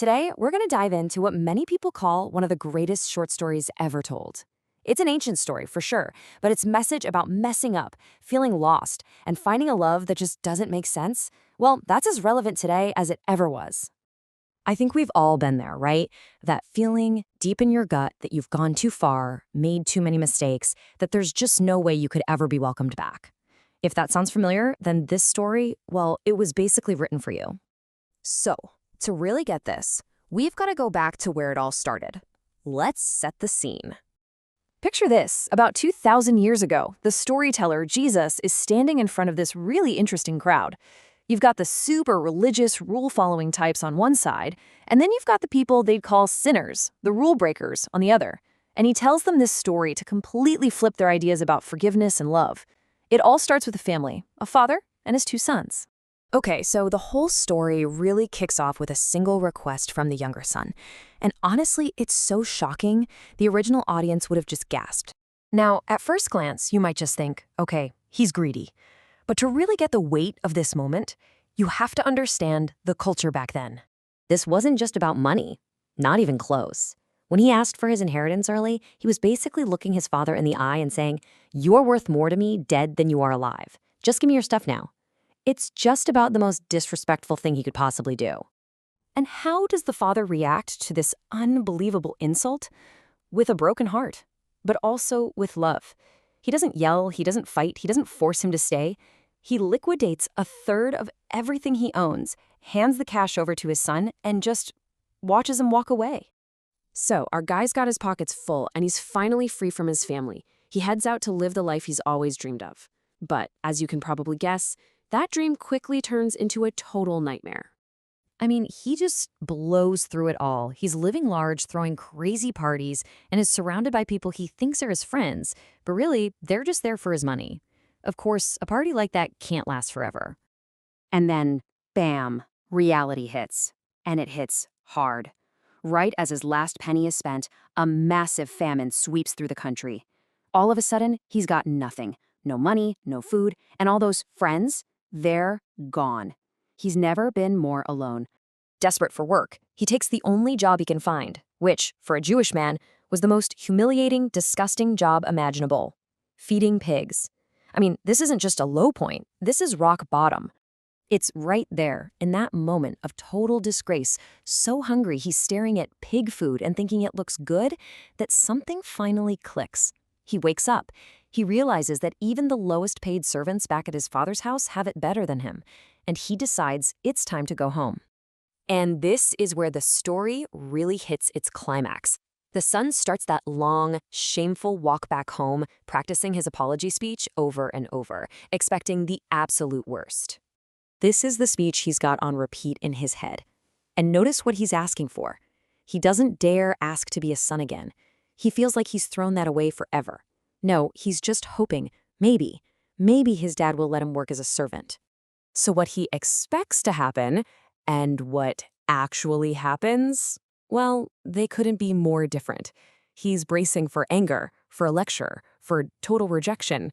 Today, we're going to dive into what many people call one of the greatest short stories ever told. It's an ancient story, for sure, but its message about messing up, feeling lost, and finding a love that just doesn't make sense, well, that's as relevant today as it ever was. I think we've all been there, right? That feeling deep in your gut that you've gone too far, made too many mistakes, that there's just no way you could ever be welcomed back. If that sounds familiar, then this story, well, it was basically written for you. So, to really get this, we've got to go back to where it all started. Let's set the scene. Picture this. About 2,000 years ago, the storyteller, Jesus, is standing in front of this really interesting crowd. You've got the super religious, rule-following types on one side, and then you've got the people they'd call sinners, the rule breakers, on the other. And he tells them this story to completely flip their ideas about forgiveness and love. It all starts with a family, a father and his two sons. Okay, so the whole story really kicks off with a single request from the younger son. And honestly, it's so shocking, the original audience would have just gasped. Now, at first glance, you might just think, okay, he's greedy. But to really get the weight of this moment, you have to understand the culture back then. This wasn't just about money, not even close. When he asked for his inheritance early, he was basically looking his father in the eye and saying, "You're worth more to me dead than you are alive. Just give me your stuff now." It's just about the most disrespectful thing he could possibly do. And how does the father react to this unbelievable insult? With a broken heart, but also with love. He doesn't yell, he doesn't fight, he doesn't force him to stay. He liquidates a third of everything he owns, hands the cash over to his son, and just watches him walk away. So, our guy's got his pockets full, and he's finally free from his family. He heads out to live the life he's always dreamed of. But, as you can probably guess, that dream quickly turns into a total nightmare. I mean, he just blows through it all. He's living large, throwing crazy parties, and is surrounded by people he thinks are his friends, but really, they're just there for his money. Of course, a party like that can't last forever. And then, bam, reality hits. And it hits hard. Right as his last penny is spent, a massive famine sweeps through the country. All of a sudden, he's got nothing. No money, no food, and all those friends, they're gone. He's never been more alone. Desperate for work, he takes the only job he can find, which, for a Jewish man, was the most humiliating, disgusting job imaginable. Feeding pigs. I mean, this isn't just a low point, this is rock bottom. It's right there, in that moment of total disgrace, so hungry he's staring at pig food and thinking it looks good, that something finally clicks. He wakes up. He realizes that even the lowest paid servants back at his father's house have it better than him, and he decides it's time to go home. And this is where the story really hits its climax. The son starts that long, shameful walk back home, practicing his apology speech over and over, expecting the absolute worst. This is the speech he's got on repeat in his head. And notice what he's asking for. He doesn't dare ask to be a son again. He feels like he's thrown that away forever. No, he's just hoping, maybe his dad will let him work as a servant. So what he expects to happen, and what actually happens, well, they couldn't be more different. He's bracing for anger, for a lecture, for total rejection.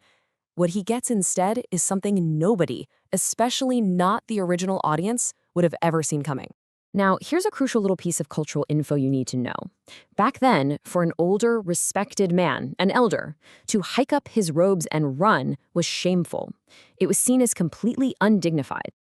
What he gets instead is something nobody, especially not the original audience, would have ever seen coming. Now, here's a crucial little piece of cultural info you need to know. Back then, for an older, respected man, an elder, to hike up his robes and run was shameful. It was seen as completely undignified.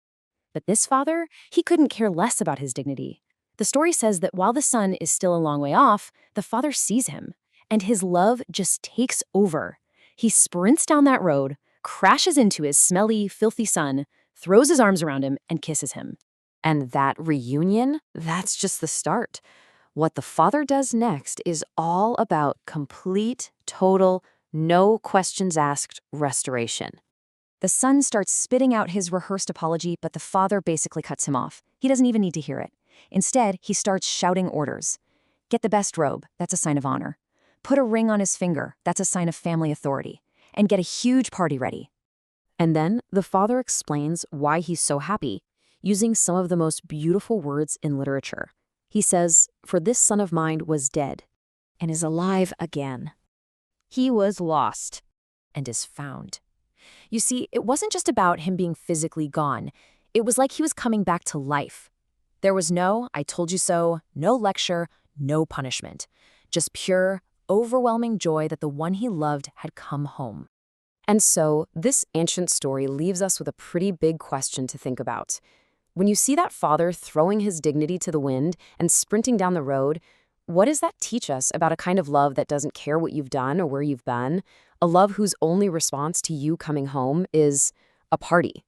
But this father, he couldn't care less about his dignity. The story says that while the son is still a long way off, the father sees him, and his love just takes over. He sprints down that road, crashes into his smelly, filthy son, throws his arms around him, and kisses him. And that reunion, that's just the start. What the father does next is all about complete, total, no questions asked restoration. The son starts spitting out his rehearsed apology, but the father basically cuts him off. He doesn't even need to hear it. Instead, he starts shouting orders. Get the best robe, that's a sign of honor. Put a ring on his finger, that's a sign of family authority. And get a huge party ready. And then the father explains why he's so happy, using some of the most beautiful words in literature. He says, "For this son of mine was dead, and is alive again. He was lost, and is found." You see, it wasn't just about him being physically gone. It was like he was coming back to life. There was no "I told you so," no lecture, no punishment. Just pure, overwhelming joy that the one he loved had come home. And so, this ancient story leaves us with a pretty big question to think about. When you see that father throwing his dignity to the wind and sprinting down the road, what does that teach us about a kind of love that doesn't care what you've done or where you've been? A love whose only response to you coming home is a party.